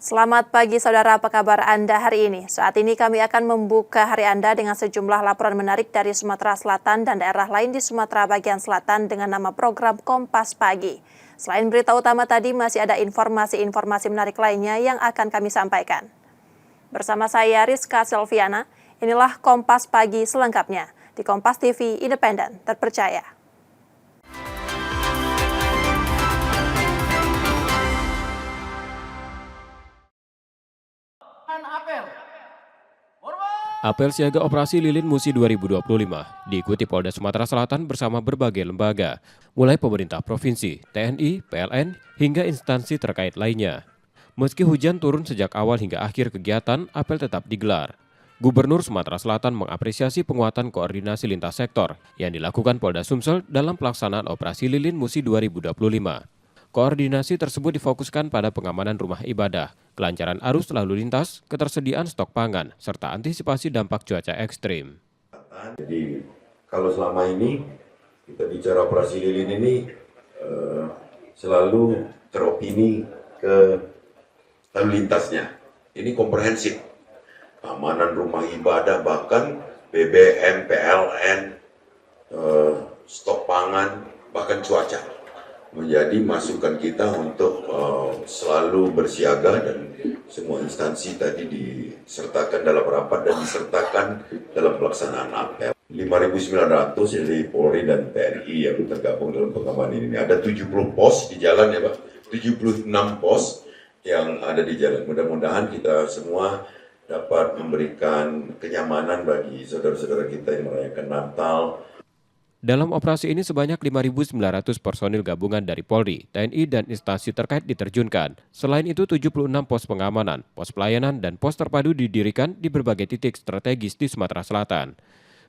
Selamat pagi saudara, apa kabar Anda hari ini? Saat ini kami akan membuka hari Anda dengan sejumlah laporan menarik dari Sumatera Selatan dan daerah lain di Sumatera bagian selatan dengan nama program Kompas Pagi. Selain berita utama tadi, masih ada informasi-informasi menarik lainnya yang akan kami sampaikan. Bersama saya Rizka Silviana, inilah Kompas Pagi selengkapnya di Kompas TV Independen, terpercaya. Apel siaga operasi Lilin Musi 2025 diikuti Polda Sumatera Selatan bersama berbagai lembaga, mulai pemerintah provinsi, TNI, PLN, hingga instansi terkait lainnya. Meski hujan turun sejak awal hingga akhir kegiatan, apel tetap digelar. Gubernur Sumatera Selatan mengapresiasi penguatan koordinasi lintas sektor yang dilakukan Polda Sumsel dalam pelaksanaan operasi Lilin Musi 2025. Koordinasi tersebut difokuskan pada pengamanan rumah ibadah, kelancaran arus lalu lintas, ketersediaan stok pangan, serta antisipasi dampak cuaca ekstrim. Jadi kalau selama ini kita bicara operasi lilin ini selalu teropini ke lalu lintasnya. Ini komprehensif, keamanan rumah ibadah, bahkan BBM, PLN, stok pangan, bahkan cuaca. Menjadi masukan kita untuk selalu bersiaga dan semua instansi tadi disertakan dalam rapat dan disertakan dalam pelaksanaan apel. 5.900 dari Polri dan TNI yang tergabung dalam pengamanan ini. Ada 70 pos di jalan ya Pak, 76 pos yang ada di jalan. Mudah-mudahan kita semua dapat memberikan kenyamanan bagi saudara-saudara kita yang merayakan Natal. Dalam operasi ini sebanyak 5.900 personil gabungan dari Polri, TNI, dan instansi terkait diterjunkan. Selain itu, 76 pos pengamanan, pos pelayanan, dan pos terpadu didirikan di berbagai titik strategis di Sumatera Selatan.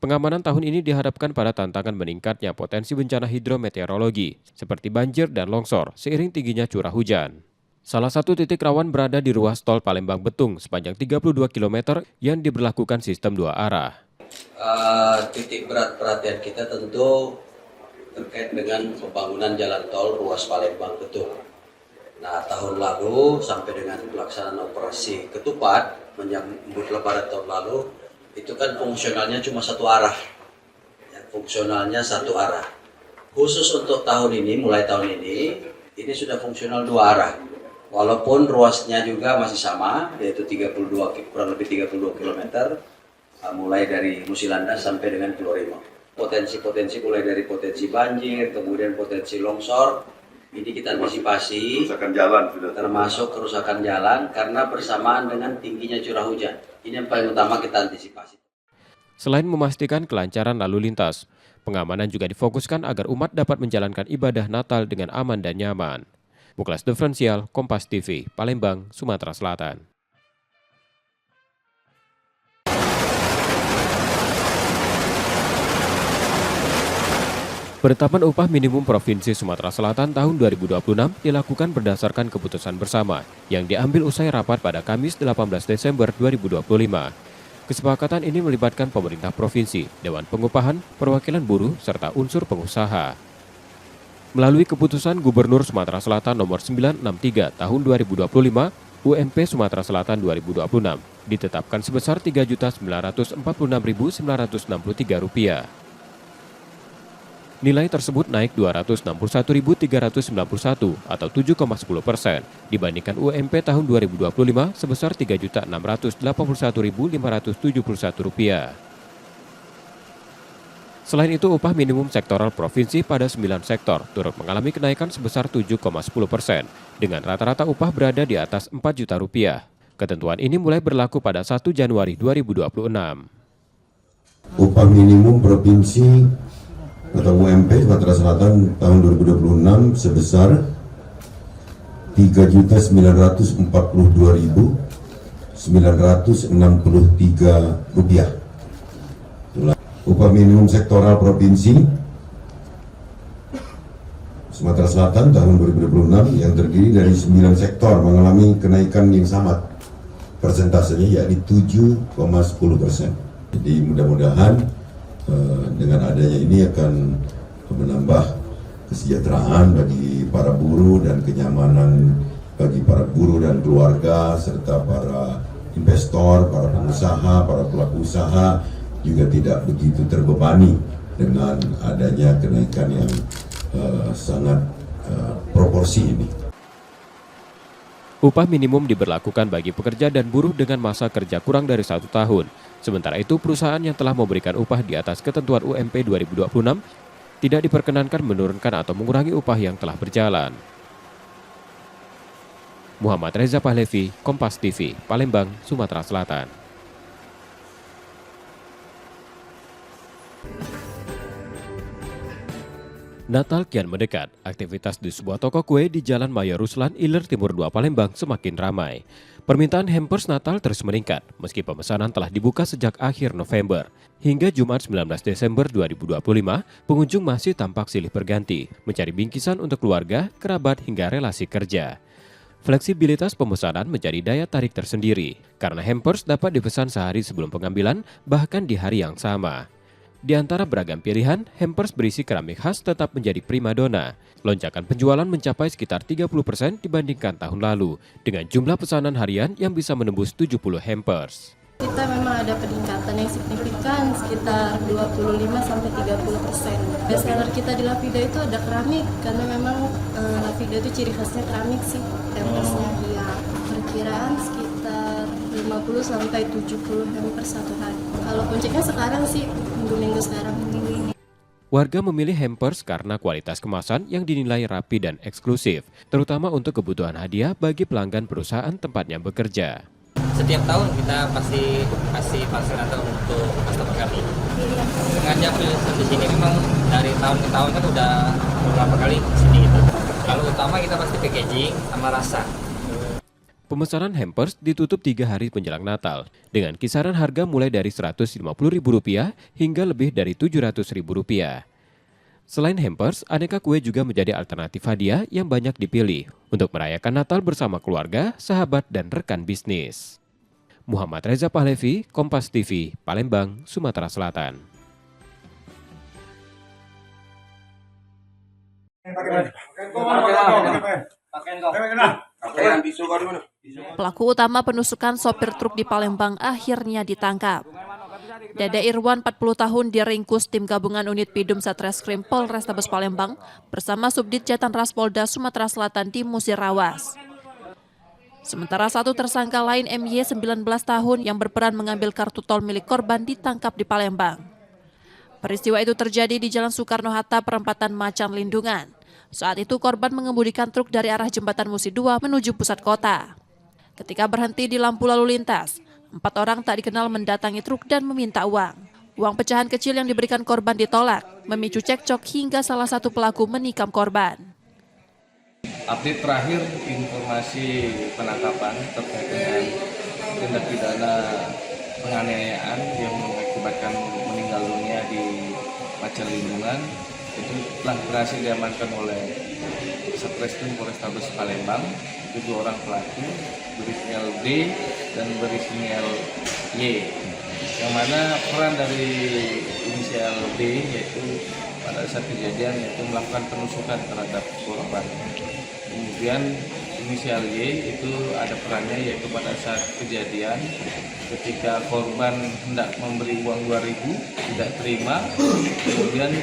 Pengamanan tahun ini diharapkan pada tantangan meningkatnya potensi bencana hidrometeorologi, seperti banjir dan longsor, seiring tingginya curah hujan. Salah satu titik rawan berada di ruas tol Palembang-Betung sepanjang 32 km yang diberlakukan sistem 2 arah. Titik berat perhatian kita tentu terkait dengan pembangunan jalan tol ruas Palembang-Betung. Nah, tahun lalu sampai dengan pelaksanaan operasi Ketupat menyambut Lebaran tahun lalu, itu kan fungsionalnya cuma satu arah. Ya, fungsionalnya satu arah. Khusus untuk tahun ini, mulai tahun ini sudah fungsional 2 arah. Walaupun ruasnya juga masih sama, yaitu kurang lebih 32 km. Mulai dari Musilandas sampai dengan Pulau Potensi-potensi mulai dari potensi banjir, kemudian potensi longsor, ini kita antisipasi, Kerusakan jalan sudah termasuk kerusakan jalan karena bersamaan dengan tingginya curah hujan. Ini yang paling utama kita antisipasi. Selain memastikan kelancaran lalu lintas, pengamanan juga difokuskan agar umat dapat menjalankan ibadah Natal dengan aman dan nyaman. Muklas Diferensial, Kompas TV, Palembang, Sumatera Selatan. Penetapan upah minimum Provinsi Sumatera Selatan tahun 2026 dilakukan berdasarkan keputusan bersama yang diambil usai rapat pada Kamis 18 Desember 2025. Kesepakatan ini melibatkan pemerintah provinsi, Dewan Pengupahan, perwakilan buruh, serta unsur pengusaha. Melalui keputusan Gubernur Sumatera Selatan nomor 963 tahun 2025, UMP Sumatera Selatan 2026 ditetapkan sebesar Rp3.946.963. Nilai tersebut naik Rp261.391 atau 7,10% dibandingkan UMP tahun 2025 sebesar Rp3.681.571. Selain itu, upah minimum sektoral provinsi pada 9 sektor turut mengalami kenaikan sebesar 7,10% dengan rata-rata upah berada di atas Rp4 juta. Ketentuan ini mulai berlaku pada 1 Januari 2026. Upah minimum provinsi atau UMP Sumatera Selatan tahun 2026 sebesar Rp3.942.963. Upah minimum sektoral provinsi Sumatera Selatan tahun 2026 yang terdiri dari 9 sektor mengalami kenaikan yang sama persentasenya, yakni 7,10%. Jadi mudah-mudahan dengan adanya ini akan menambah kesejahteraan bagi para buruh dan kenyamanan bagi para buruh dan keluarga, serta para investor, para pengusaha, para pelaku usaha juga tidak begitu terbebani dengan adanya kenaikan yang sangat proporsi ini. Upah minimum diberlakukan bagi pekerja dan buruh dengan masa kerja kurang dari 1 tahun. Sementara itu, perusahaan yang telah memberikan upah di atas ketentuan UMP 2026 tidak diperkenankan menurunkan atau mengurangi upah yang telah berjalan. Muhammad Reza Pahlevi, Kompas TV, Palembang, Sumatera Selatan. Natal kian mendekat, aktivitas di sebuah toko kue di Jalan Mayor Ruslan, Iler Timur 2 Palembang semakin ramai. Permintaan hampers Natal terus meningkat, meski pemesanan telah dibuka sejak akhir November. Hingga Jumat 19 Desember 2025, pengunjung masih tampak silih berganti, mencari bingkisan untuk keluarga, kerabat, hingga relasi kerja. Fleksibilitas pemesanan menjadi daya tarik tersendiri, karena hampers dapat dipesan sehari sebelum pengambilan, bahkan di hari yang sama. Di antara beragam pilihan, hampers berisi keramik khas tetap menjadi primadona. Lonjakan penjualan mencapai sekitar 30% dibandingkan tahun lalu, dengan jumlah pesanan harian yang bisa menembus 70 hampers. Kita memang ada peningkatan yang signifikan, sekitar 25-30%. Best seller kita di Lapida itu ada keramik, karena memang Lapida itu ciri khasnya keramik sih, hampersnya. Ya, perkiraan sekitar 50-70 hampers satu hari. Kalau puncaknya sekarang sih, minggu-minggu sekarang. Warga memilih hampers karena kualitas kemasan yang dinilai rapi dan eksklusif, terutama untuk kebutuhan hadiah bagi pelanggan perusahaan tempatnya bekerja. Setiap tahun kita pasti kasih parcel Natal untuk customer kami. Sengaja di sini memang dari tahun ke tahun kan udah beberapa kali sini gitu. Kalau utama kita pasti packaging sama rasa. Pemesanan hampers ditutup 3 hari menjelang Natal, dengan kisaran harga mulai dari Rp150.000 hingga lebih dari Rp700.000. Selain hampers, aneka kue juga menjadi alternatif hadiah yang banyak dipilih untuk merayakan Natal bersama keluarga, sahabat, dan rekan bisnis. Muhammad Reza Pahlevi, Kompas TV, Palembang, Sumatera Selatan. Pelaku utama penusukan sopir truk di Palembang akhirnya ditangkap. Dede Irwan, 40 tahun, diringkus tim gabungan unit Pidum Satreskrim Polrestabes Palembang bersama Subdit Jatanras Polda Sumatera Selatan di Musirawas. Sementara satu tersangka lain, MY, 19 tahun, yang berperan mengambil kartu tol milik korban, ditangkap di Palembang. Peristiwa itu terjadi di Jalan Soekarno-Hatta, perempatan Macan Lindungan. Saat itu korban mengemudikan truk dari arah Jembatan Musi 2 menuju pusat kota. Ketika berhenti di lampu lalu lintas, 4 orang tak dikenal mendatangi truk dan meminta uang. Uang pecahan kecil yang diberikan korban ditolak, memicu cekcok hingga salah satu pelaku menikam korban. Update terakhir informasi penangkapan terkait dengan tindak pidana penganiayaan yang mengakibatkan meninggal dunia di Macan Lindungan itu telah berhasil diamankan oleh Satreskrim Polrestabes Palembang. 7 orang pelaku berinisial D dan berinisial Y, yang mana peran dari inisial D yaitu pada saat kejadian yaitu melakukan penusukan terhadap korban. Kemudian inisial Y itu ada perannya yaitu pada saat kejadian ketika korban hendak memberi uang 2.000 tidak terima, kemudian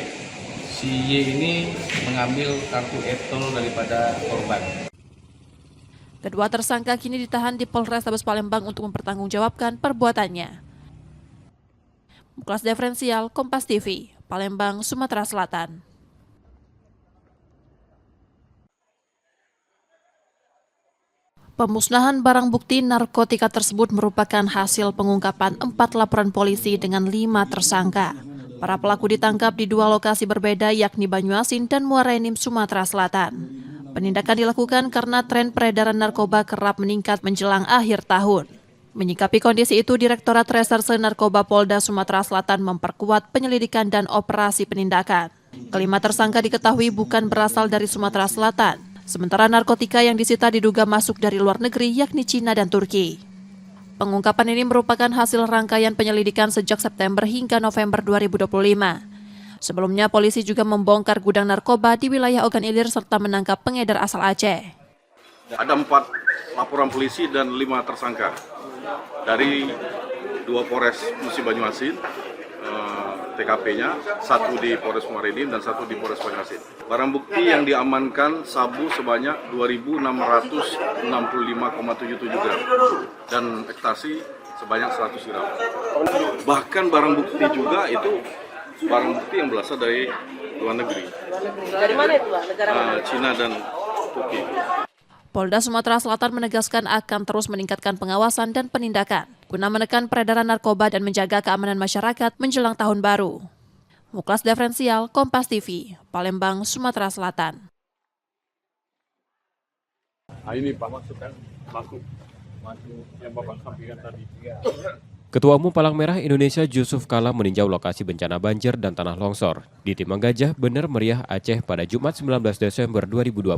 si Y ini mengambil kartu e-tol daripada korban. Kedua tersangka kini ditahan di Polrestabes Palembang untuk mempertanggungjawabkan perbuatannya. Muklas Diferensial, Kompas TV, Palembang, Sumatera Selatan. Pemusnahan barang bukti narkotika tersebut merupakan hasil pengungkapan 4 laporan polisi dengan 5 tersangka. Para pelaku ditangkap di 2 lokasi berbeda, yakni Banyuasin dan Muara Enim, Sumatera Selatan. Penindakan dilakukan karena tren peredaran narkoba kerap meningkat menjelang akhir tahun. Menyikapi kondisi itu, Direktorat Reserse Narkoba Polda Sumatera Selatan memperkuat penyelidikan dan operasi penindakan. Kelima tersangka diketahui bukan berasal dari Sumatera Selatan, sementara narkotika yang disita diduga masuk dari luar negeri, yakni Cina dan Turki. Pengungkapan ini merupakan hasil rangkaian penyelidikan sejak September hingga November 2025. Sebelumnya, polisi juga membongkar gudang narkoba di wilayah Ogan Ilir serta menangkap pengedar asal Aceh. Ada 4 laporan polisi dan 5 tersangka dari 2 Polres Musi Banyuasin, TKP-nya, 1 di Polres Muarydin dan 1 di Polres Banyuasin. Barang bukti yang diamankan sabu sebanyak 2.665,77 gram dan ekstasi sebanyak 100 gram. Bahkan barang bukti juga itu barang bukti yang berasal dari luar negeri. Dari mana itu, Pak? Negara mana? Cina dan Turki. Polda Sumatera Selatan menegaskan akan terus meningkatkan pengawasan dan penindakan guna menekan peredaran narkoba dan menjaga keamanan masyarakat menjelang tahun baru. Muklas Diferensial, Kompas TV, Palembang, Sumatera Selatan. Ini Pak, masukkan masuk yang Bapak sampaikan tadi. Ketua Umum Palang Merah Indonesia Yusuf Kala meninjau lokasi bencana banjir dan tanah longsor di Timanggajah, Bener Meriah, Aceh pada Jumat 19 Desember 2025.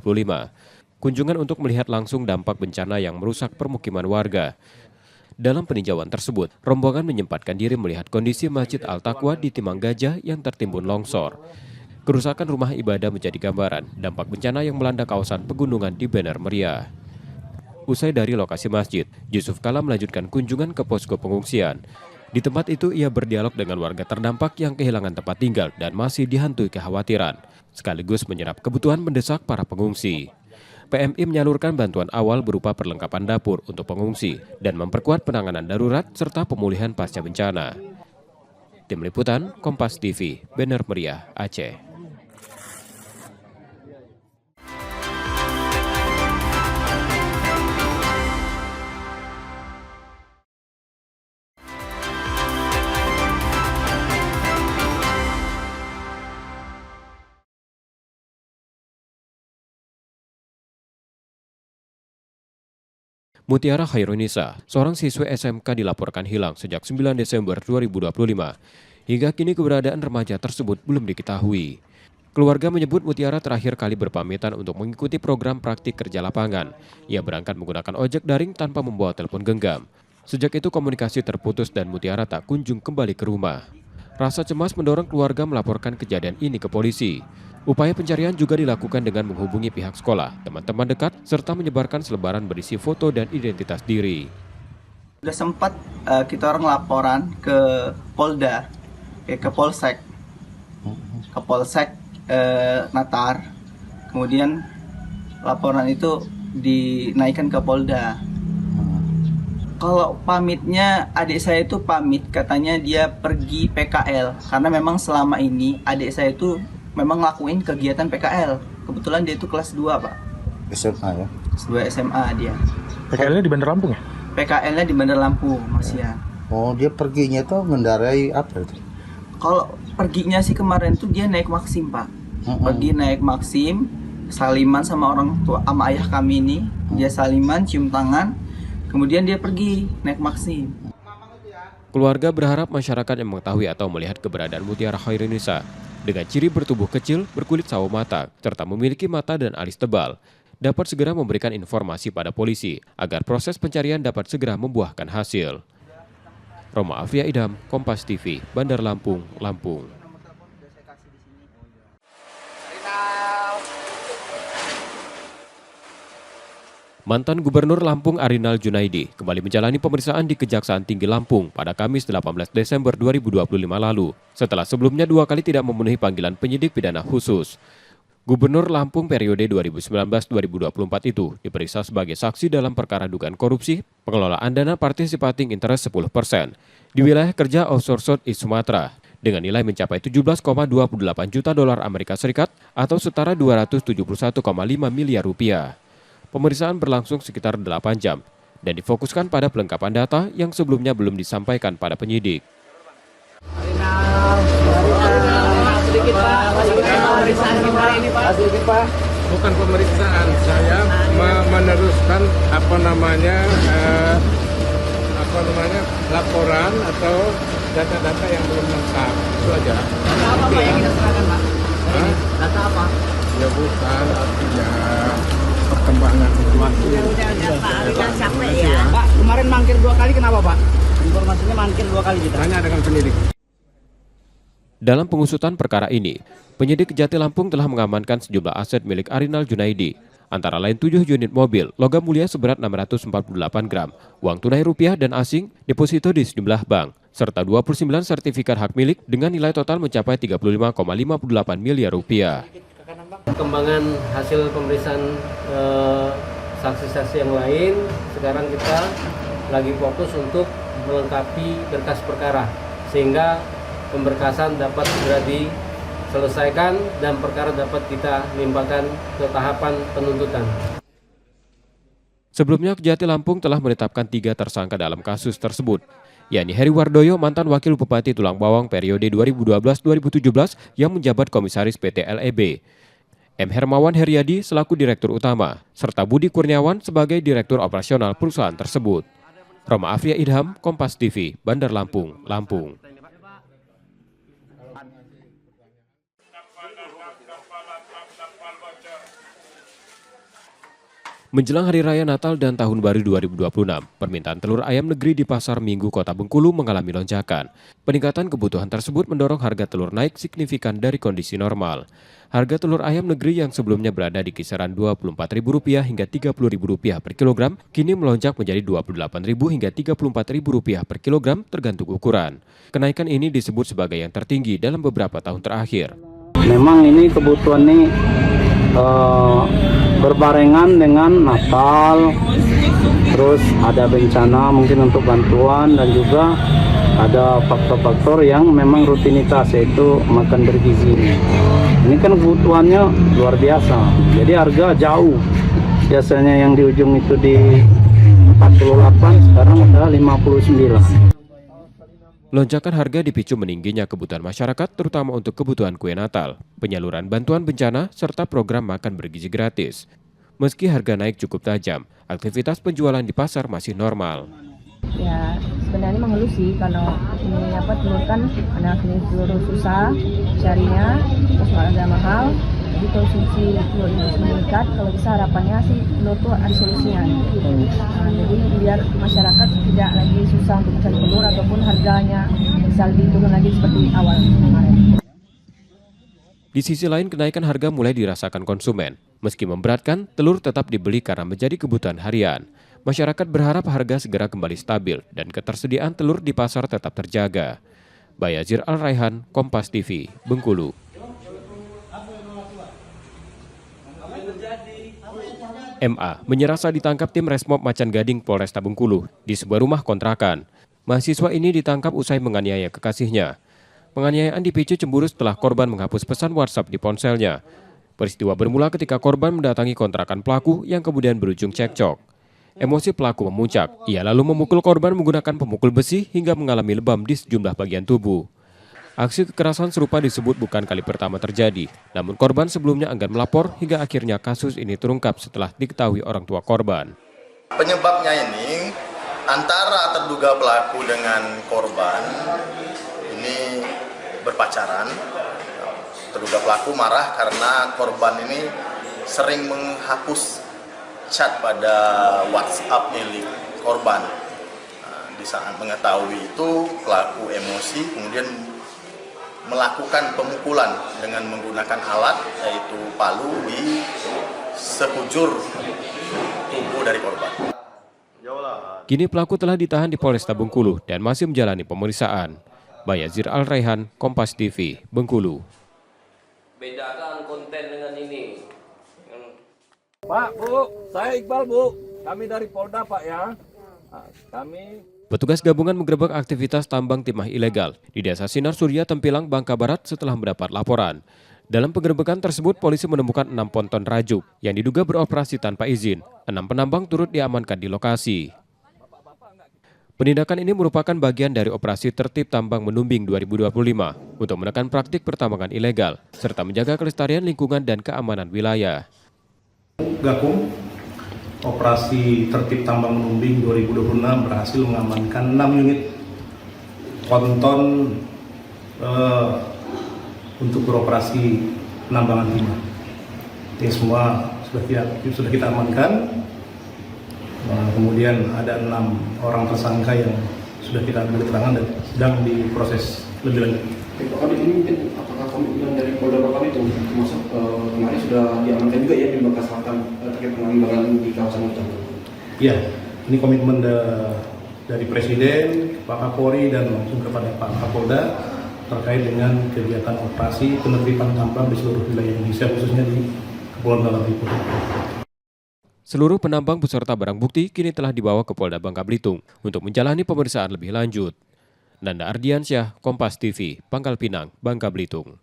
Kunjungan untuk melihat langsung dampak bencana yang merusak permukiman warga. Dalam peninjauan tersebut, rombongan menyempatkan diri melihat kondisi Masjid Al-Taqwa di Timanggajah yang tertimbun longsor. Kerusakan rumah ibadah menjadi gambaran dampak bencana yang melanda kawasan pegunungan di Bener Meriah. Usai dari lokasi masjid, Yusuf Kala melanjutkan kunjungan ke posko pengungsian. Di tempat itu ia berdialog dengan warga terdampak yang kehilangan tempat tinggal dan masih dihantui kekhawatiran, sekaligus menyerap kebutuhan mendesak para pengungsi. PMI menyalurkan bantuan awal berupa perlengkapan dapur untuk pengungsi dan memperkuat penanganan darurat serta pemulihan pasca bencana. Tim Liputan, Kompas TV, Bener Meriah, Aceh. Mutiara Khairunisa, seorang siswa SMK dilaporkan hilang sejak 9 Desember 2025. Hingga kini keberadaan remaja tersebut belum diketahui. Keluarga menyebut Mutiara terakhir kali berpamitan untuk mengikuti program praktik kerja lapangan. Ia berangkat menggunakan ojek daring tanpa membawa telepon genggam. Sejak itu komunikasi terputus dan Mutiara tak kunjung kembali ke rumah. Rasa cemas mendorong keluarga melaporkan kejadian ini ke polisi. Upaya pencarian juga dilakukan dengan menghubungi pihak sekolah, teman-teman dekat, serta menyebarkan selebaran berisi foto dan identitas diri. Sudah sempat kita orang laporan ke Polda, ke Polsek Natar. Kemudian laporan itu dinaikkan ke Polda. Kalau pamitnya, adik saya itu pamit, katanya dia pergi PKL. Karena memang selama ini adik saya itu memang ngelakuin kegiatan PKL. Kebetulan dia itu kelas 2, Pak. SMA ya? Kelas 2 SMA dia. PKL-nya di Bandar Lampung ya? PKL-nya di Bandar Lampung, Mas ya. Oh, dia perginya tuh mengendarai apa itu? Kalau perginya sih kemarin tuh dia naik Maxim, Pak. Pergi naik Maxim, saliman sama orang tua, sama ayah kami ini. Dia saliman, cium tangan, kemudian dia pergi naik Maxim. Keluarga berharap masyarakat yang mengetahui atau melihat keberadaan Mutiara Khairunisa dengan ciri bertubuh kecil, berkulit sawo mata, serta memiliki mata dan alis tebal, dapat segera memberikan informasi pada polisi agar proses pencarian dapat segera membuahkan hasil. Roma Afia Idham, Kompas TV, Bandar Lampung, Lampung. Mantan Gubernur Lampung Arinal Junaidi kembali menjalani pemeriksaan di Kejaksaan Tinggi Lampung pada Kamis 18 Desember 2025 lalu, setelah sebelumnya 2 kali tidak memenuhi panggilan penyidik pidana khusus. Gubernur Lampung periode 2019-2024 itu diperiksa sebagai saksi dalam perkara dugaan korupsi pengelolaan dana participating interest 10% di wilayah kerja offshore Southeast Sumatera dengan nilai mencapai 17,28 juta dolar Amerika Serikat atau setara 271,5 miliar rupiah. Pemeriksaan berlangsung sekitar 8 jam dan difokuskan pada pelengkapan data yang sebelumnya belum disampaikan pada penyidik. Bukan pemeriksaan, saya meneruskan laporan atau data-data yang belum lengkap. Itu aja. Data apa Pak yang kita serahkan, Pak? Data apa? Ya bukan, artinya perkembangan informasi. Udah Pak Arinal capek ya. Pak, kemarin mangkir 2 kali kenapa Pak? Informasinya mangkir 2 kali kita. Tanya dengan penyidik. Dalam pengusutan perkara ini, penyidik Kejati Lampung telah mengamankan sejumlah aset milik Arinal Junaidi, antara lain 7 unit mobil, logam mulia seberat 648 gram, uang tunai rupiah dan asing, deposito di sejumlah bank, serta 29 sertifikat hak milik dengan nilai total mencapai 35,58 miliar rupiah. Perkembangan hasil pemeriksaan saksi-saksi yang lain, sekarang kita lagi fokus untuk melengkapi berkas perkara sehingga pemberkasan dapat segera diselesaikan dan perkara dapat kita limpahkan ke tahapan penuntutan. Sebelumnya, Kejati Lampung telah menetapkan 3 tersangka dalam kasus tersebut, yakni Heri Wardoyo, mantan Wakil Bupati Tulang Bawang periode 2012-2017 yang menjabat Komisaris PT LEB, M. Hermawan Heriadi selaku Direktur Utama, serta Budi Kurniawan sebagai Direktur Operasional perusahaan tersebut. Roma Afria Idham, Kompas TV, Bandar Lampung, Lampung. Menjelang Hari Raya Natal dan Tahun Baru 2026, permintaan telur ayam negeri di Pasar Minggu Kota Bengkulu mengalami lonjakan. Peningkatan kebutuhan tersebut mendorong harga telur naik signifikan dari kondisi normal. Harga telur ayam negeri yang sebelumnya berada di kisaran Rp24.000 hingga Rp30.000 per kilogram, kini melonjak menjadi Rp28.000 hingga Rp34.000 per kilogram tergantung ukuran. Kenaikan ini disebut sebagai yang tertinggi dalam beberapa tahun terakhir. Memang ini kebutuhan ini berbarengan dengan Natal, terus ada bencana mungkin untuk bantuan dan juga ada faktor-faktor yang memang rutinitas yaitu makan bergizi. Ini kan kebutuhannya luar biasa, jadi harga jauh. Biasanya yang di ujung itu di 48, sekarang udah 59. Lonjakan harga dipicu meningginya kebutuhan masyarakat terutama untuk kebutuhan kue Natal, penyaluran bantuan bencana, serta program makan bergizi gratis. Meski harga naik cukup tajam, aktivitas penjualan di pasar masih normal. Ya sebenarnya mengeluh sih kalau ini telur kan anak ini telur susah carinya, terus harga mahal. Jadi konsumsi telur ini harus meningkat. Kalau bisa harapannya sih telur itu ada solusinya. Nah, jadi biar masyarakat tidak lagi susah untuk mencari telur ataupun harganya bisa lebih turun lagi seperti awal kemarin. Di sisi lain, kenaikan harga mulai dirasakan konsumen. Meski memberatkan, telur tetap dibeli karena menjadi kebutuhan harian. Masyarakat berharap harga segera kembali stabil dan ketersediaan telur di pasar tetap terjaga. Bayazir Al-Raihan, Kompas TV, Bengkulu. MA menyerah saat ditangkap tim Resmob Macan Gading Polresta Bengkulu di sebuah rumah kontrakan. Mahasiswa ini ditangkap usai menganiaya kekasihnya. Penganiayaan dipicu cemburu setelah korban menghapus pesan WhatsApp di ponselnya. Peristiwa bermula ketika korban mendatangi kontrakan pelaku yang kemudian berujung cekcok. Emosi pelaku memuncak. Ia lalu memukul korban menggunakan pemukul besi hingga mengalami lebam di sejumlah bagian tubuh. Aksi kekerasan serupa disebut bukan kali pertama terjadi. Namun korban sebelumnya enggan melapor hingga akhirnya kasus ini terungkap setelah diketahui orang tua korban. Penyebabnya ini antara terduga pelaku dengan korban ini berpacaran. Terduga pelaku marah karena korban ini sering menghapus chat pada WhatsApp milik korban. Di saat mengetahui itu, pelaku emosi kemudian melakukan pemukulan dengan menggunakan alat yaitu palu di sekujur tubuh dari korban. Kini pelaku telah ditahan di Polresta Bengkulu dan masih menjalani pemeriksaan. Bayazir Al-Raihan, Kompas TV, Bengkulu. Bedakan konten dengan ini. Pak, Bu, saya Iqbal, Bu. Kami dari Polda, Pak ya. Petugas gabungan menggerebek aktivitas tambang timah ilegal di Desa Sinar Surya, Tempilang, Bangka Barat setelah mendapat laporan. Dalam penggerebekan tersebut, polisi menemukan 6 ponton rajuk yang diduga beroperasi tanpa izin. 6 penambang turut diamankan di lokasi. Penindakan ini merupakan bagian dari operasi tertib tambang menumbing 2025 untuk menekan praktik pertambangan ilegal serta menjaga kelestarian lingkungan dan keamanan wilayah. Gakum, operasi tertib tambang menumbing 2026 berhasil mengamankan 6 unit ponton untuk beroperasi penambangan timah. Ini semua sudah kita amankan. Kemudian ada 6 orang tersangka yang sudah kita ambil keterangan dan sedang diproses lebih lanjut. Apakah ini apakah komitmen dari Polda Bangka itu termasuk kemarin sudah diamankan juga ya di Bangka Selatan terkait pengembangan di kawasan hutan. Iya, ini komitmen dari Presiden, Pak Kapolri dan langsung kepada Pak Kapolda terkait dengan kegiatan operasi penertiban tambang di seluruh wilayah Indonesia, khususnya di Kepulauan Dalam Lipo. Seluruh penambang beserta barang bukti kini telah dibawa ke Polda Bangka Belitung untuk menjalani pemeriksaan lebih lanjut. Nanda Ardiansyah, Kompas TV, Pangkal Pinang, Bangka Belitung.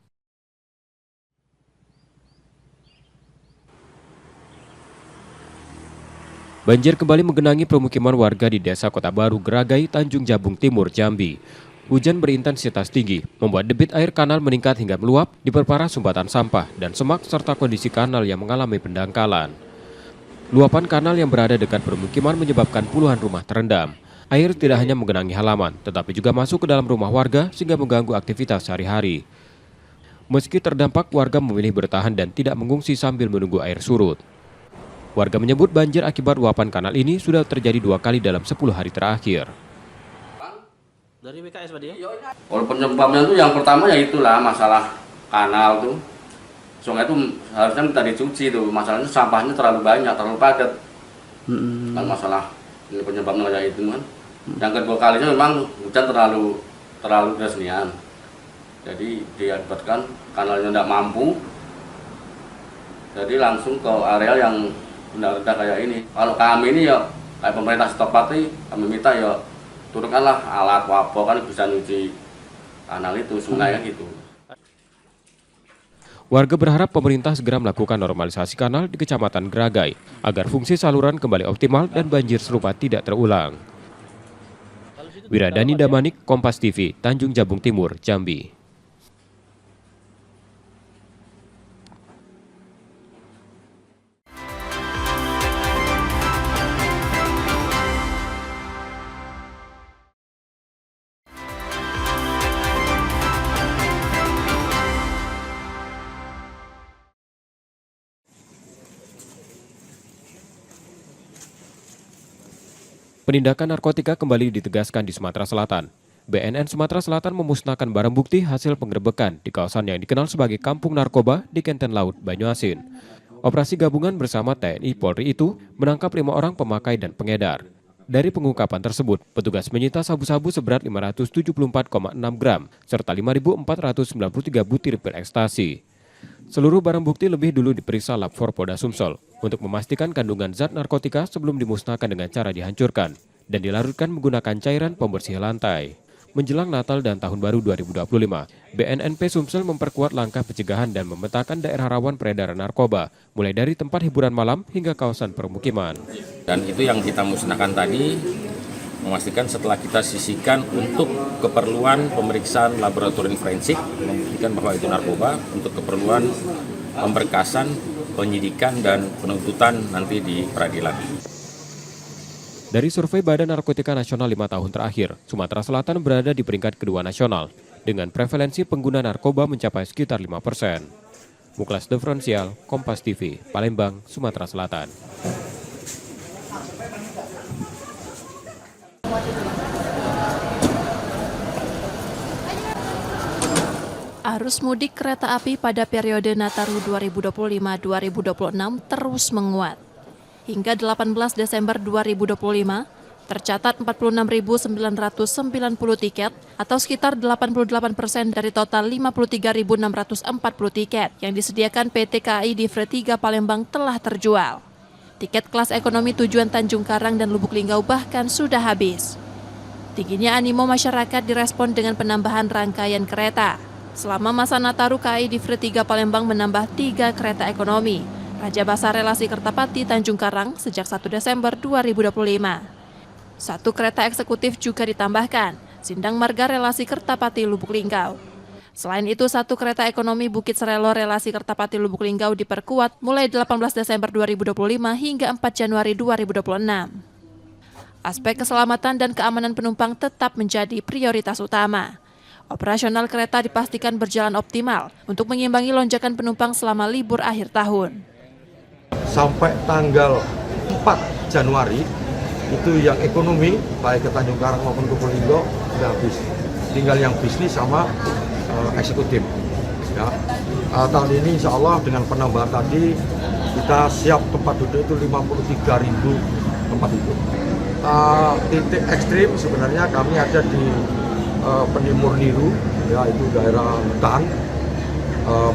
Banjir kembali menggenangi permukiman warga di Desa Kota Baru, Geragai, Tanjung Jabung Timur, Jambi. Hujan berintensitas tinggi membuat debit air kanal meningkat hingga meluap, diperparah sumbatan sampah dan semak serta kondisi kanal yang mengalami pendangkalan. Luapan kanal yang berada dekat permukiman menyebabkan puluhan rumah terendam. Air tidak hanya menggenangi halaman, tetapi juga masuk ke dalam rumah warga sehingga mengganggu aktivitas sehari-hari. Meski terdampak, warga memilih bertahan dan tidak mengungsi sambil menunggu air surut. Warga menyebut banjir akibat luapan kanal ini sudah terjadi 2 kali dalam 10 hari terakhir. Dari BKS Pak dia? Kalau penyebabnya itu yang pertama ya itulah masalah kanal tuh. Sungai itu harusnya minta dicuci tuh, masalahnya sampahnya terlalu banyak, terlalu padat. Kan masalah ini penyebabnya kayak itu kan. Yang kedua kalinya memang hujan terlalu deras. Jadi diakibatkan kanalnya tidak mampu. Jadi langsung ke area yang rendah-rendah kayak ini. Kalau kami ini ya kayak pemerintah setempat kami minta ya turunkanlah alat wapo kan bisa nyuci kanal itu, sungai gitu. Warga berharap pemerintah segera melakukan normalisasi kanal di Kecamatan Geragai agar fungsi saluran kembali optimal dan banjir serupa tidak terulang. Wiradani Damanik, Kompas TV, Tanjung Jabung Timur, Jambi. Penindakan narkotika kembali ditegaskan di Sumatera Selatan. BNN Sumatera Selatan memusnahkan barang bukti hasil penggerebekan di kawasan yang dikenal sebagai Kampung Narkoba di Kenten Laut, Banyuasin. Operasi gabungan bersama TNI Polri itu menangkap 5 orang pemakai dan pengedar. Dari pengungkapan tersebut, petugas menyita sabu-sabu seberat 574,6 gram serta 5.493 butir pil ekstasi. Seluruh barang bukti lebih dulu diperiksa Lab 4 Polda Sumsel untuk memastikan kandungan zat narkotika sebelum dimusnahkan dengan cara dihancurkan dan dilarutkan menggunakan cairan pembersih lantai. Menjelang Natal dan Tahun Baru 2025, BNNP Sumsel memperkuat langkah pencegahan dan memetakan daerah rawan peredaran narkoba, mulai dari tempat hiburan malam hingga kawasan permukiman. Dan itu yang kita musnahkan tadi, memastikan setelah kita sisihkan untuk keperluan pemeriksaan laboratorium forensik, membuktikan bahwa itu narkoba untuk keperluan pemberkasan, penyidikan, dan penuntutan nanti di peradilan. Dari survei Badan Narkotika Nasional 5 tahun terakhir, Sumatera Selatan berada di peringkat kedua nasional, dengan prevalensi pengguna narkoba mencapai sekitar 5%. Muklas Differensial, Kompas TV, Palembang, Sumatera Selatan. Arus mudik kereta api pada periode Nataru 2025-2026 terus menguat. Hingga 18 Desember 2025, tercatat 46.990 tiket atau sekitar 88% dari total 53.640 tiket yang disediakan PT KAI Divre 3 Palembang telah terjual. Tiket kelas ekonomi tujuan Tanjung Karang dan Lubuk Linggau bahkan sudah habis. Tingginya animo masyarakat direspon dengan penambahan rangkaian kereta. Selama masa Nataru, KAI Divre 3 Palembang menambah 3 kereta ekonomi. Raja Basah relasi Kertapati Tanjung Karang sejak 1 Desember 2025. 1 kereta eksekutif juga ditambahkan, Sindang Marga relasi Kertapati Lubuk Linggau. Selain itu, 1 kereta ekonomi Bukit Serelo relasi Kertapati Lubuk Linggau diperkuat mulai 18 Desember 2025 hingga 4 Januari 2026. Aspek keselamatan dan keamanan penumpang tetap menjadi prioritas utama. Operasional kereta dipastikan berjalan optimal untuk mengimbangi lonjakan penumpang selama libur akhir tahun. Sampai tanggal 4 Januari, itu yang ekonomi, baik ke Tanjung Karang maupun ke Lubuk sudah habis. Tinggal yang bisnis sama eksekutif. Ya. Tahun ini insya Allah dengan penambahan tadi kita siap tempat duduk itu 53.000 tempat duduk. Titik ekstrim sebenarnya kami ada di Penimur Niru, ya itu daerah hutan.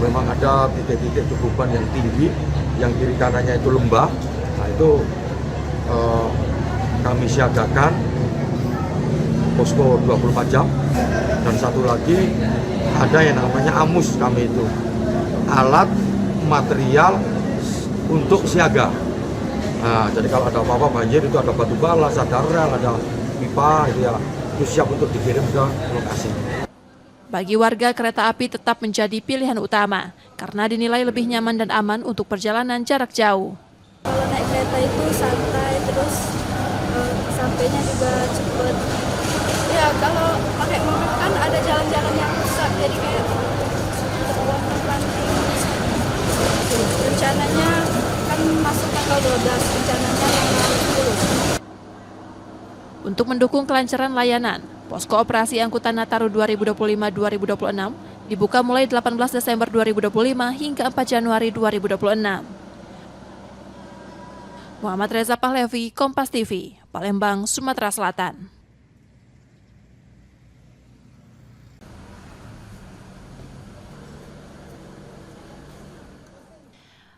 Memang ada titik-titik cukupan yang tinggi, yang kiri kanannya itu lembah. Nah itu kami siagakan posko 24 jam. Dan satu lagi ada yang namanya AMUS kami itu, alat material untuk siaga. Nah, jadi kalau ada apa-apa banjir itu ada batu balas, ada rel, ada pipa, itu siap untuk dikirim ke lokasi. Bagi warga, kereta api tetap menjadi pilihan utama karena dinilai lebih nyaman dan aman untuk perjalanan jarak jauh. Kalau naik kereta itu santai, terus sampainya juga cepat. Ya kalau pakai mobil kan ada jalan-jalan yang rusak, jadi kayak terpelanting. Rencananya kan masuk tanggal 12, rencananya tanggal 10. Untuk mendukung kelancaran layanan, Posko Operasi Angkutan Nataru 2025-2026 dibuka mulai 18 Desember 2025 hingga 4 Januari 2026. Muhammad Reza Pahlevi, Kompas TV, Palembang, Sumatera Selatan.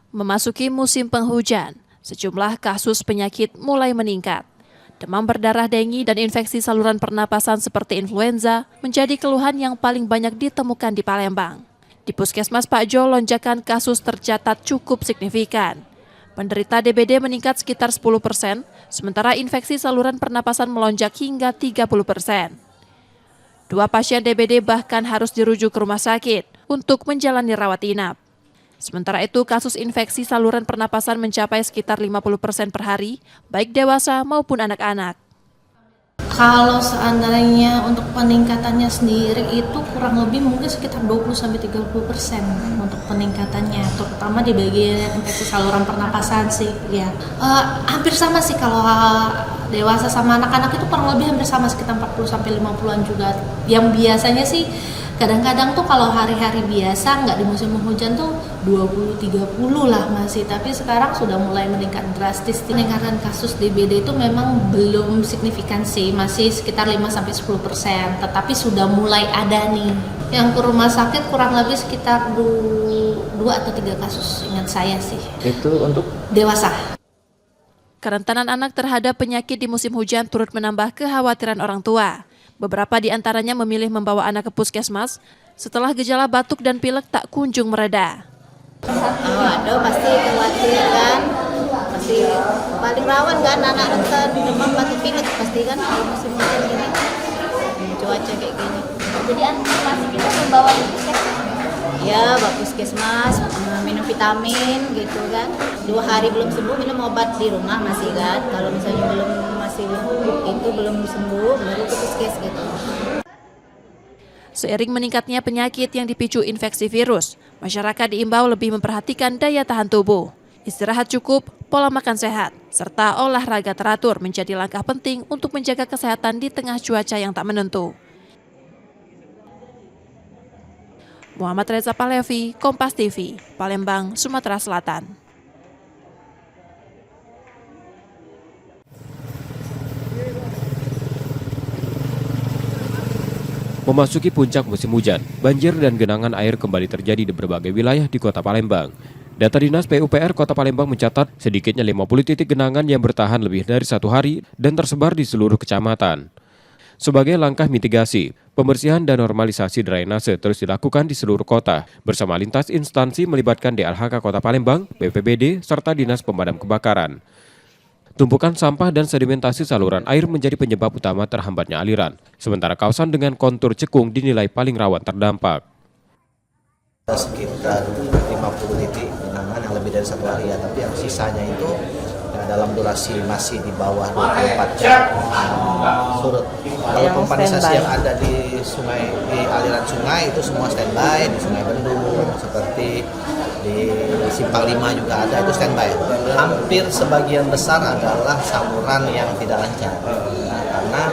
Memasuki musim penghujan, sejumlah kasus penyakit mulai meningkat. Demam berdarah, dengue, dan infeksi saluran pernapasan seperti influenza menjadi keluhan yang paling banyak ditemukan di Palembang. Di Puskesmas Pak Jo, lonjakan kasus tercatat cukup signifikan. Penderita DBD meningkat sekitar 10%, sementara infeksi saluran pernapasan melonjak hingga 30%. 2 pasien DBD bahkan harus dirujuk ke rumah sakit untuk menjalani rawat inap. Sementara itu, kasus infeksi saluran pernapasan mencapai sekitar 50% per hari, baik dewasa maupun anak-anak. Kalau seandainya untuk peningkatannya sendiri itu kurang lebih mungkin sekitar 20-30% untuk peningkatannya, terutama di bagian infeksi saluran pernapasan sih. Ya, hampir sama sih kalau dewasa sama anak-anak itu kurang lebih hampir sama, sekitar 40-50-an juga. Yang biasanya sih kadang-kadang tuh kalau hari-hari biasa nggak di musim hujan tuh 20-30 lah masih, tapi sekarang sudah mulai meningkat drastis. Peningkatan kasus DBD itu memang belum signifikan sih, masih sekitar 5-10%, tetapi sudah mulai ada nih. Yang ke rumah sakit kurang lebih sekitar 2 atau 3 kasus, ingat saya sih. Itu untuk dewasa. Kerentanan anak terhadap penyakit di musim hujan turut menambah kekhawatiran orang tua. Beberapa di antaranya memilih membawa anak ke puskesmas setelah gejala batuk dan pilek tak kunjung mereda. Aduh, pasti khawatir kan, pasti paling rawan kan anak rentan demam batuk pilek pasti kan kalau musim hujan gini, cuaca kayak gini. Jadi antisipasi kita membawa ke puskesmas? Ya, bawa puskesmas, minum vitamin gitu kan. 2 hari belum sembuh minum obat di rumah masih kan. Kalau misalnya belum sembuh baru ke puskes gitu. Seiring meningkatnya penyakit yang dipicu infeksi virus, masyarakat diimbau lebih memperhatikan daya tahan tubuh. Istirahat cukup, pola makan sehat, serta olahraga teratur menjadi langkah penting untuk menjaga kesehatan di tengah cuaca yang tak menentu. Muhammad Reza Pahlevi, Kompas TV, Palembang, Sumatera Selatan. Memasuki puncak musim hujan, banjir dan genangan air kembali terjadi di berbagai wilayah di Kota Palembang. Data Dinas PUPR Kota Palembang mencatat sedikitnya 50 titik genangan yang bertahan lebih dari 1 hari dan tersebar di seluruh kecamatan. Sebagai langkah mitigasi, pembersihan dan normalisasi drainase terus dilakukan di seluruh kota bersama lintas instansi melibatkan DLHK Kota Palembang, BPBD, serta Dinas Pemadam Kebakaran. Tumpukan sampah dan sedimentasi saluran air menjadi penyebab utama terhambatnya aliran, sementara kawasan dengan kontur cekung dinilai paling rawan terdampak. Sekitar 50 titik genangan yang lebih dari 1 hari ya, tapi yang sisanya itu dalam durasi masih di bawah 24 jam surut. Kalau pompanisasi yang ada di sungai, di aliran sungai itu semua standby, di Sungai Bendung seperti di Simpang 5 juga ada, itu standby. Hampir sebagian besar adalah saluran yang tidak lancar karena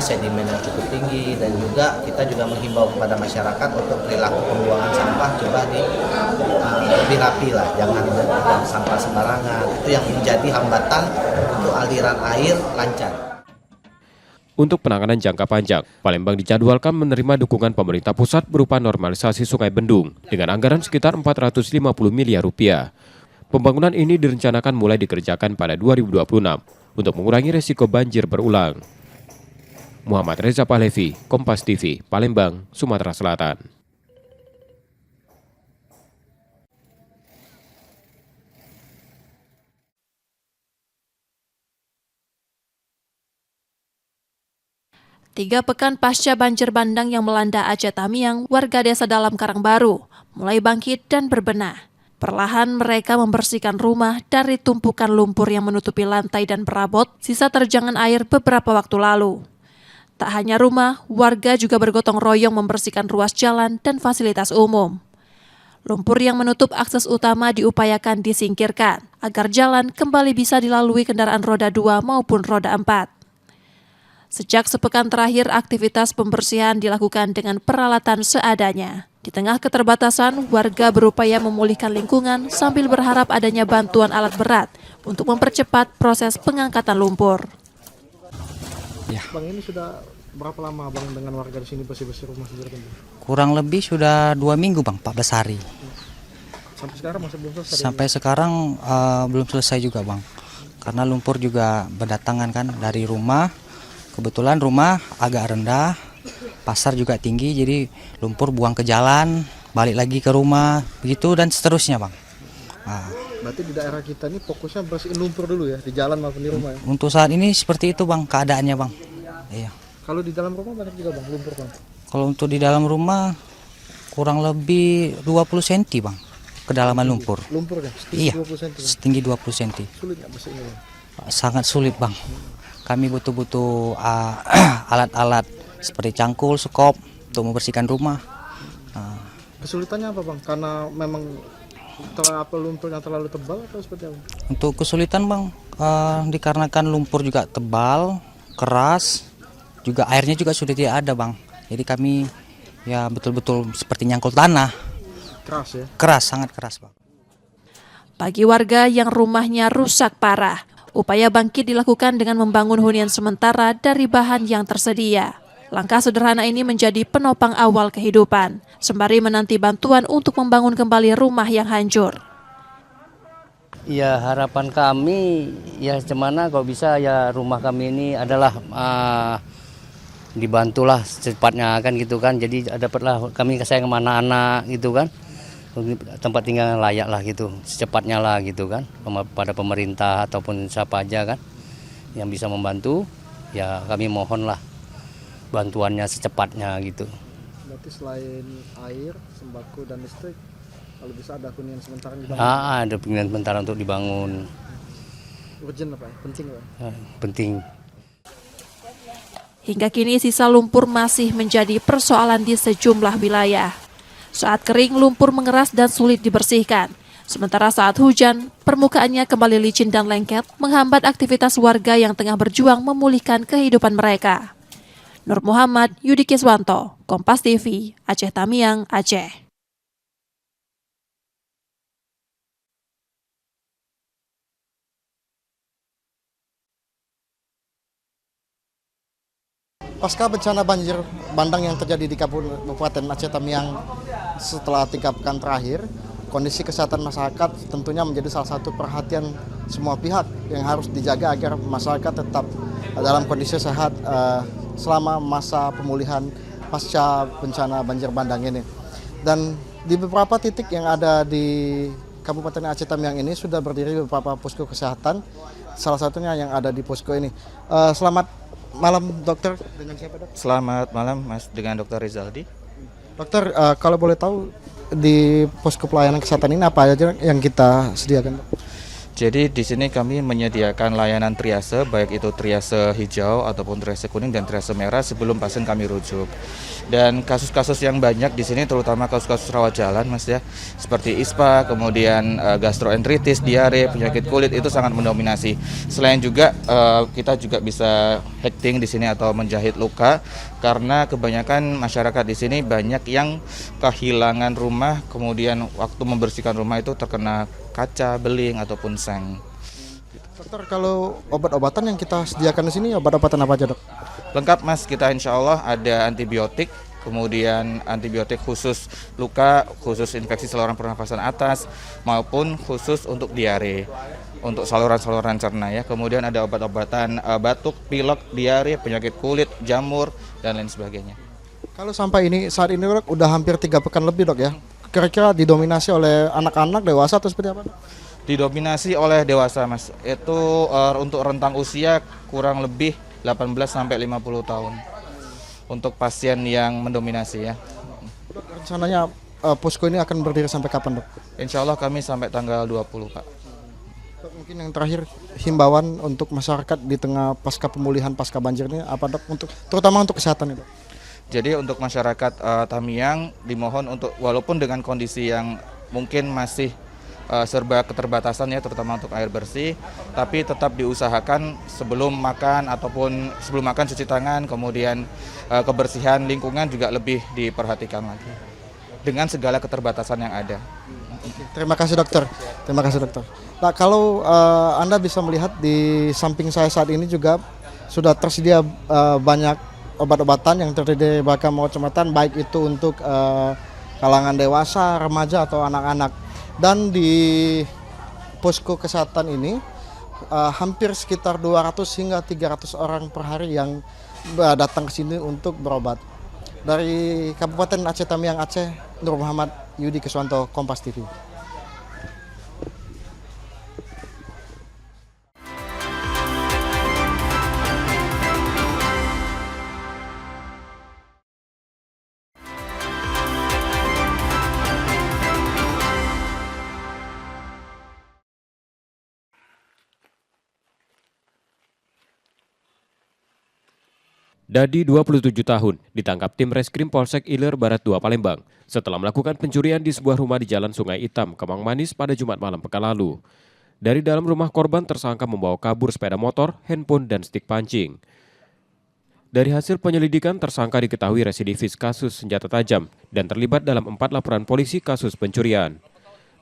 sedimen yang cukup tinggi, dan juga kita juga menghimbau kepada masyarakat untuk perilaku pembuangan sampah coba lebih rapi lah, jangan sampah sembarangan. Itu yang menjadi hambatan untuk aliran air lancar. Untuk penanganan jangka panjang, Palembang dijadwalkan menerima dukungan pemerintah pusat berupa normalisasi Sungai Bendung dengan anggaran sekitar 450 miliar rupiah. Pembangunan ini direncanakan mulai dikerjakan pada 2026 untuk mengurangi resiko banjir berulang. Muhammad Reza Pahlevi, Kompas TV, Palembang, Sumatera Selatan. Tiga pekan pasca banjir bandang yang melanda Aceh Tamiang, warga desa Dalam Karangbaru mulai bangkit dan berbenah. Perlahan mereka membersihkan rumah dari tumpukan lumpur yang menutupi lantai dan perabot sisa terjangan air beberapa waktu lalu. Tak hanya rumah, warga juga bergotong royong membersihkan ruas jalan dan fasilitas umum. Lumpur yang menutup akses utama diupayakan disingkirkan agar jalan kembali bisa dilalui kendaraan roda 2 maupun roda 4. Sejak sepekan terakhir, aktivitas pembersihan dilakukan dengan peralatan seadanya. Di tengah keterbatasan, warga berupaya memulihkan lingkungan sambil berharap adanya bantuan alat berat untuk mempercepat proses pengangkatan lumpur. Ya. Bang, ini sudah berapa lama Bang dengan warga di sini bersih-bersih rumah sendiri? Kurang lebih sudah 2 minggu Bang, 14 hari. Sampai sekarang masih belum selesai? Sampai sekarang belum selesai juga Bang. Karena lumpur juga berdatangan kan dari rumah. Kebetulan rumah agak rendah, pasar juga tinggi, jadi lumpur buang ke jalan, balik lagi ke rumah, begitu dan seterusnya Bang. Berarti di daerah kita ini fokusnya bersihin lumpur dulu ya, di jalan maupun di rumah ya? Untuk saat ini seperti itu Bang, keadaannya Bang. Iya. Kalau di dalam rumah banyak juga Bang, lumpur Bang? Kalau untuk di dalam rumah kurang lebih 20 cm Bang, kedalaman lumpur. Lumpurnya? Setinggi iya, 20 cm? Setinggi 20 cm. Sulit nggak bersihnya Bang? Sangat sulit Bang. Kami butuh alat-alat seperti cangkul, sekop untuk membersihkan rumah. Kesulitannya apa Bang? Karena memang lumpur yang terlalu tebal atau seperti apa? Untuk kesulitan Bang, dikarenakan lumpur juga tebal, keras, juga airnya juga sudah tidak ada Bang. Jadi kami ya betul-betul seperti nyangkul tanah. Keras ya? Keras, sangat keras Bang. Bagi warga yang rumahnya rusak parah, upaya bangkit dilakukan dengan membangun hunian sementara dari bahan yang tersedia. Langkah sederhana ini menjadi penopang awal kehidupan, sembari menanti bantuan untuk membangun kembali rumah yang hancur. Ya harapan kami ya gimana kalau bisa ya rumah kami ini adalah dibantulah secepatnya kan gitu kan. Jadi dapatlah kami sayang sama anak-anak gitu kan. Tempat tinggal yang layak lah gitu, secepatnya lah gitu kan, pada pemerintah ataupun siapa aja kan yang bisa membantu, ya kami mohon lah bantuannya secepatnya gitu. Berarti selain air, sembako dan listrik, kalau bisa ada hunian sementara dibangun? Ada hunian sementara untuk dibangun. Urgent apa? Penting apa? Penting. Hingga kini sisa lumpur masih menjadi persoalan di sejumlah wilayah. Saat kering, lumpur mengeras dan sulit dibersihkan. Sementara saat hujan, permukaannya kembali licin dan lengket, menghambat aktivitas warga yang tengah berjuang memulihkan kehidupan mereka. Nur Muhammad, Yudi Kiswanto, Kompas TV, Aceh Tamiang, Aceh. Pasca bencana banjir bandang yang terjadi di Kabupaten Aceh Tamiang setelah 3 pekan terakhir, kondisi kesehatan masyarakat tentunya menjadi salah satu perhatian semua pihak yang harus dijaga agar masyarakat tetap dalam kondisi sehat selama masa pemulihan pasca bencana banjir bandang ini. Dan di beberapa titik yang ada di Kabupaten Aceh Tamiang ini sudah berdiri beberapa posko kesehatan, salah satunya yang ada di posko ini. Selamat malam dokter, dengan siapa dok? Selamat malam Mas, dengan Dr. Rizaldi. Dokter, kalau boleh tahu di posko pelayanan kesehatan ini apa aja yang kita sediakan? Jadi di sini kami menyediakan layanan triase, baik itu triase hijau ataupun triase kuning dan triase merah sebelum pasien kami rujuk. Dan kasus-kasus yang banyak di sini terutama kasus-kasus rawat jalan, Mas ya, seperti ISPA, kemudian gastroenteritis, diare, penyakit kulit itu sangat mendominasi. Selain juga kita juga bisa hekting di sini atau menjahit luka karena kebanyakan masyarakat di sini banyak yang kehilangan rumah, kemudian waktu membersihkan rumah itu terkena kaca, beling ataupun seng. Dokter, kalau obat-obatan yang kita sediakan di sini obat-obatan apa aja, Dok? Lengkap, Mas. Kita insya Allah ada antibiotik, kemudian antibiotik khusus luka, khusus infeksi saluran pernafasan atas, maupun khusus untuk diare, untuk saluran-saluran cerna ya. Kemudian ada obat-obatan batuk, pilek, diare, penyakit kulit, jamur, dan lain sebagainya. Kalau sampai saat ini Dok, udah hampir 3 pekan lebih, Dok ya. Kira-kira didominasi oleh anak-anak, dewasa atau seperti apa, Dok? Didominasi oleh dewasa, Mas. Itu untuk rentang usia kurang lebih 18 sampai 50 tahun. Untuk pasien yang mendominasi ya. Dok, rencananya posko ini akan berdiri sampai kapan, Dok? Insya Allah kami sampai tanggal 20, Pak. Dok, mungkin yang terakhir himbauan untuk masyarakat di tengah pasca pemulihan pasca banjir ini apa, Dok, terutama untuk kesehatan itu? Jadi untuk masyarakat Tamiang dimohon untuk walaupun dengan kondisi yang mungkin masih serba keterbatasan ya, terutama untuk air bersih, tapi tetap diusahakan sebelum makan ataupun sebelum makan cuci tangan, kemudian kebersihan lingkungan juga lebih diperhatikan lagi dengan segala keterbatasan yang ada. Terima kasih, Dokter. Terima kasih, Dokter. Nah, kalau Anda bisa melihat di samping saya saat ini juga sudah tersedia banyak obat-obatan yang terdiri dari beragam macam-macam, baik itu untuk kalangan dewasa, remaja atau anak-anak. Dan di posko kesehatan ini hampir sekitar 200 hingga 300 orang per hari yang datang ke sini untuk berobat. Dari Kabupaten Aceh Tamiang Aceh, Nur Muhammad Yudi Keswanto, Kompas TV. Dadi 27 tahun ditangkap tim Reskrim Polsek Ilir Barat 2 Palembang setelah melakukan pencurian di sebuah rumah di Jalan Sungai Hitam, Kemang Manis pada Jumat malam pekan lalu. Dari dalam rumah korban tersangka membawa kabur sepeda motor, handphone, dan stik pancing. Dari hasil penyelidikan tersangka diketahui residivis kasus senjata tajam dan terlibat dalam 4 laporan polisi kasus pencurian.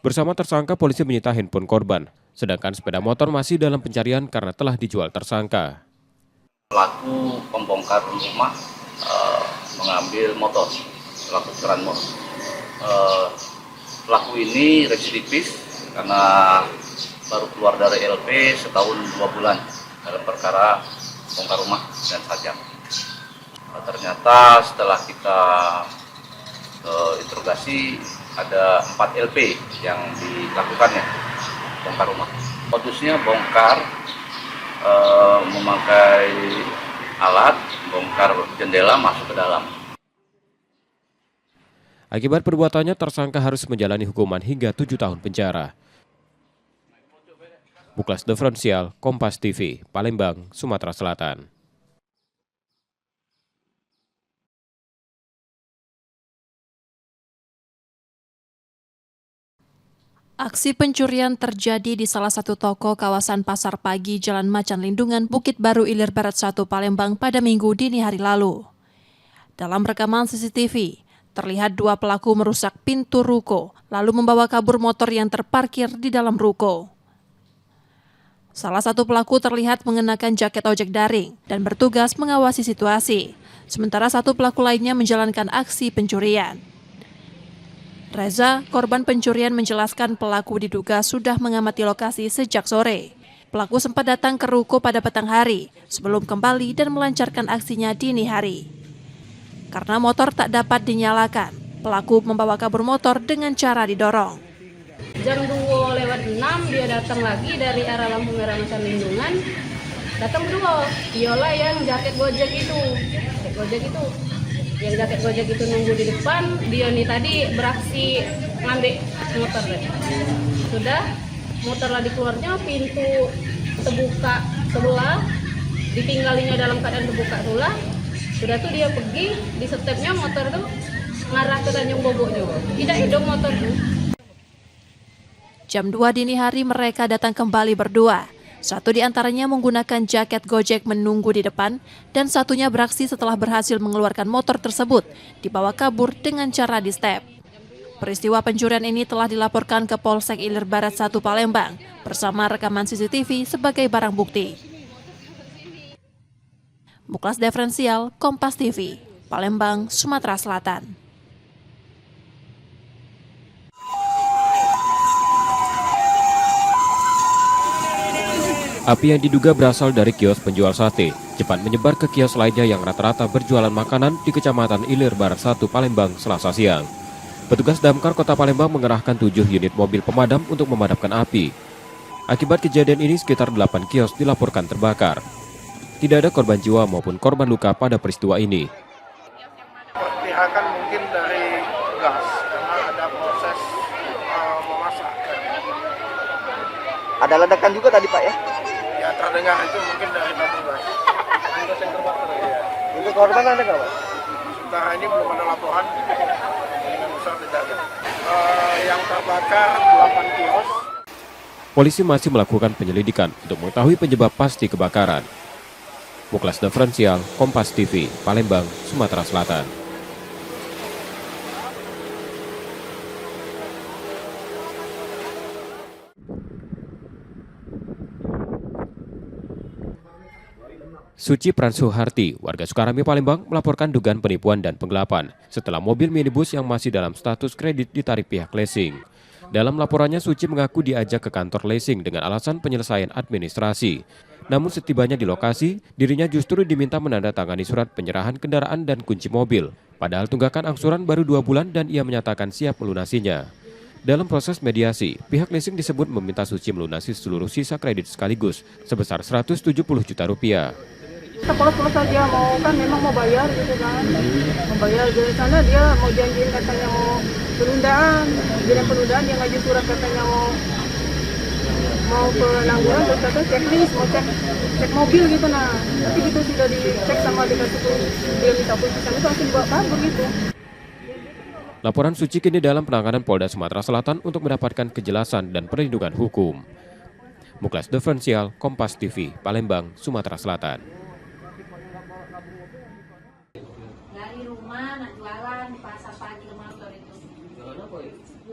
Bersama tersangka polisi menyita handphone korban, sedangkan sepeda motor masih dalam pencarian karena telah dijual tersangka. Pelaku pembongkar rumah mengambil motor, pelaku tukeran motor. Pelaku ini residivis karena baru keluar dari LP setahun 2 bulan dalam perkara bongkar rumah dan sajam. Ternyata setelah kita interogasi ada 4 LP yang dilakukannya bongkar rumah. Modusnya bongkar memakai alat bongkar jendela masuk ke dalam. Akibat perbuatannya tersangka harus menjalani hukuman hingga 7 tahun penjara. Muklas Diferensial, Kompas TV, Palembang, Sumatera Selatan. Aksi pencurian terjadi di salah satu toko kawasan Pasar Pagi Jalan Macan Lindungan, Bukit Baru Ilir Barat 1 Palembang pada Minggu dini hari lalu. Dalam rekaman CCTV, terlihat 2 pelaku merusak pintu ruko, lalu membawa kabur motor yang terparkir di dalam ruko. Salah satu pelaku terlihat mengenakan jaket ojek daring dan bertugas mengawasi situasi, sementara satu pelaku lainnya menjalankan aksi pencurian. Reza, korban pencurian, menjelaskan pelaku diduga sudah mengamati lokasi sejak sore. Pelaku sempat datang ke ruko pada petang hari sebelum kembali dan melancarkan aksinya dini hari. Karena motor tak dapat dinyalakan, pelaku membawa kabur motor dengan cara didorong. Jam 2:06 dia datang lagi dari arah lampu merah Macan Lindungan. Datang berdua, Viola yang jaket Gojek itu. Yang jaket Gojek itu nunggu di depan, dia nih tadi beraksi ngambil motor deh. Sudah motor lagi keluarnya pintu terbuka sebelah, ditinggalinya dalam keadaan terbuka sebelah. Sudah tuh dia pergi di stepnya motor tuh ngarah ke Tanjung Boboknya. Tidak hidup motor tuh. Jam 2 dini hari mereka datang kembali berdua. Satu di antaranya menggunakan jaket Gojek menunggu di depan, dan satunya beraksi setelah berhasil mengeluarkan motor tersebut, dibawa kabur dengan cara di step. Peristiwa pencurian ini telah dilaporkan ke Polsek Ilir Barat 1 Palembang bersama rekaman CCTV sebagai barang bukti. Muklas Diferensial, Kompas TV, Palembang, Sumatera Selatan. Api yang diduga berasal dari kios penjual sate cepat menyebar ke kios lainnya yang rata-rata berjualan makanan di Kecamatan Ilir Barat 1 Palembang Selasa siang. Petugas Damkar Kota Palembang mengerahkan 7 unit mobil pemadam untuk memadamkan api. Akibat kejadian ini sekitar 8 kios dilaporkan terbakar. Tidak ada korban jiwa maupun korban luka pada peristiwa ini. Perkirakan mungkin dari gas karena ada proses memasak. Ada ledakan juga tadi Pak ya? Ya terdengar itu mungkin dari tabung gas. Yang terbakar ya. Untuk korban ada nggak Pak? Sementara ini belum ada laporan. Dengan besar tidak ada. Yang terbakar 8 kios. Polisi masih melakukan penyelidikan untuk mengetahui penyebab pasti kebakaran. Muklas Diferensial, Kompas TV, Palembang, Sumatera Selatan. Suci Pransuharti, warga Sukarami, Palembang, melaporkan dugaan penipuan dan penggelapan setelah mobil minibus yang masih dalam status kredit ditarik pihak leasing. Dalam laporannya, Suci mengaku diajak ke kantor leasing dengan alasan penyelesaian administrasi. Namun setibanya di lokasi, dirinya justru diminta menandatangani surat penyerahan kendaraan dan kunci mobil. Padahal tunggakan angsuran baru 2 bulan dan ia menyatakan siap melunasinya. Dalam proses mediasi, pihak leasing disebut meminta Suci melunasi seluruh sisa kredit sekaligus sebesar 170 juta rupiah. Kalau dia mau kan memang mau bayar gitu kan, mau bayar dari sana dia mau janjiin katanya mau penundaan, bilang penundaan dia ngaju surat katanya mau penangguhan terus katanya checklist mau cek mobil gitu nah, tapi gitu sudah dicek sama dikasih tuh dia minta putusan itu langsung dibawa kabur gitu. Laporan Suci kini dalam penanganan Polda Sumatera Selatan untuk mendapatkan kejelasan dan perlindungan hukum. Muklas Diferensial, Kompas TV, Palembang, Sumatera Selatan.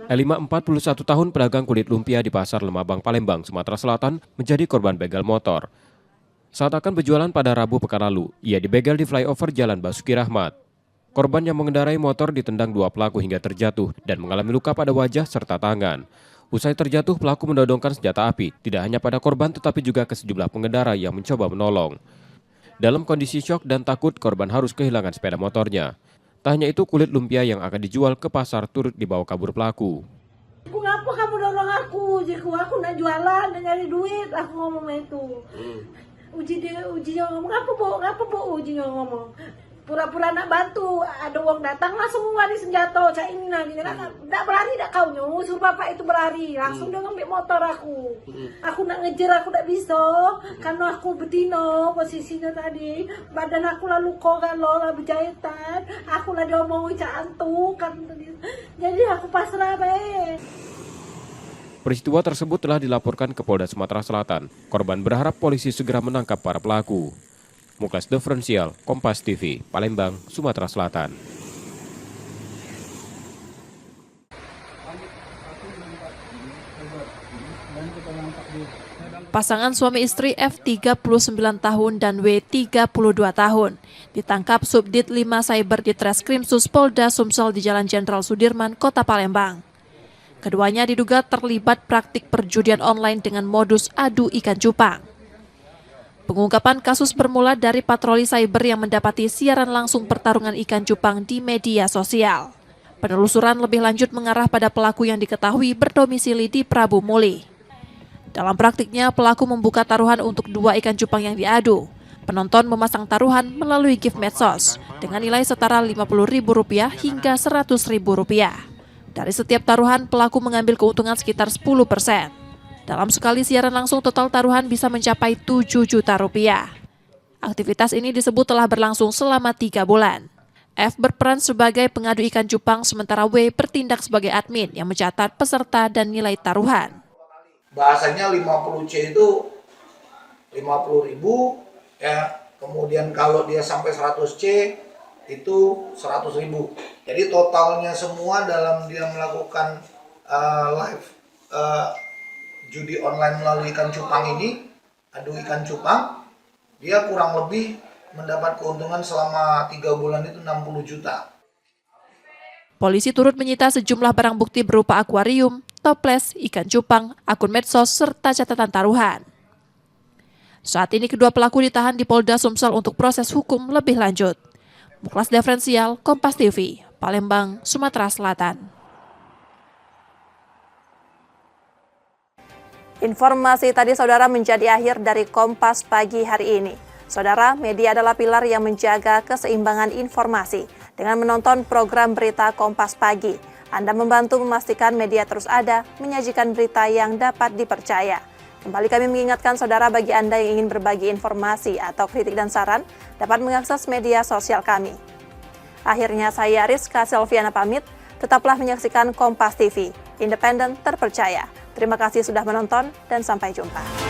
Elima 41 tahun pedagang kulit lumpia di Pasar Lemabang, Palembang, Sumatera Selatan menjadi korban begal motor. Saat akan berjualan pada Rabu pekan lalu, ia dibegal di flyover Jalan Basuki Rahmat. Korban yang mengendarai motor ditendang 2 pelaku hingga terjatuh dan mengalami luka pada wajah serta tangan. Usai terjatuh, pelaku menodongkan senjata api, tidak hanya pada korban tetapi juga ke sejumlah pengendara yang mencoba menolong. Dalam kondisi syok dan takut, korban harus kehilangan sepeda motornya. Tak hanya itu, kulit lumpia yang akan dijual ke pasar turut dibawa kabur pelaku. Ngapa kamu dorong aku? Aku nak jualan dan nyari duit. Aku ngomong itu. Ujinya ngomong apa bu? Ujinya ngomong. Pura-pura nak bantu, ada uang datang langsung ngeluarin senjata, cak ini nah gini, nak berlari tak kau nyuruh bapak itu berlari, langsung dia ngambil motor aku nak ngejar aku tak bisa, karena aku betina posisinya tadi, badan aku lalu kok kalau lah berjahitan, aku lah diomongin cak antu, kan jadi aku pasrah be. Peristiwa tersebut telah dilaporkan ke Polda Sumatera Selatan. Korban berharap polisi segera menangkap para pelaku. Muklas Diferensial, Kompas TV, Palembang, Sumatera Selatan. Pasangan suami istri F 39 tahun dan W 32 tahun ditangkap Subdit 5 Cyber di Treskrimsus Polda Sumsel di Jalan Jenderal Sudirman, Kota Palembang. Keduanya diduga terlibat praktik perjudian online dengan modus adu ikan cupang. Pengungkapan kasus bermula dari patroli cyber yang mendapati siaran langsung pertarungan ikan cupang di media sosial. Penelusuran lebih lanjut mengarah pada pelaku yang diketahui berdomisili di Prabu Muli. Dalam praktiknya, pelaku membuka taruhan untuk 2 ikan cupang yang diadu. Penonton memasang taruhan melalui gift medsos dengan nilai setara Rp50.000 hingga Rp100.000. Dari setiap taruhan, pelaku mengambil keuntungan sekitar 10%. Dalam sekali siaran langsung total taruhan bisa mencapai 7 juta rupiah. Aktivitas ini disebut telah berlangsung selama 3 bulan. F berperan sebagai pengadu ikan cupang, sementara W bertindak sebagai admin yang mencatat peserta dan nilai taruhan. Bahasanya 50C itu 50.000 ya. Kemudian kalau dia sampai 100C itu 100.000. Jadi totalnya semua dalam dia melakukan live judi online melalui ikan cupang ini, adu ikan cupang, dia kurang lebih mendapat keuntungan selama 3 bulan itu 60 juta. Polisi turut menyita sejumlah barang bukti berupa akuarium, toples, ikan cupang, akun medsos, serta catatan taruhan. Saat ini kedua pelaku ditahan di Polda Sumsel untuk proses hukum lebih lanjut. Muklas Diferensial, Kompas TV, Palembang, Sumatera Selatan. Informasi tadi saudara menjadi akhir dari Kompas Pagi hari ini. Saudara, media adalah pilar yang menjaga keseimbangan informasi. Dengan menonton program berita Kompas Pagi, Anda membantu memastikan media terus ada, menyajikan berita yang dapat dipercaya. Kembali kami mengingatkan saudara, bagi Anda yang ingin berbagi informasi atau kritik dan saran, dapat mengakses media sosial kami. Akhirnya saya Rizka Selviana pamit, tetaplah menyaksikan Kompas TV, independen terpercaya. Terima kasih sudah menonton dan sampai jumpa.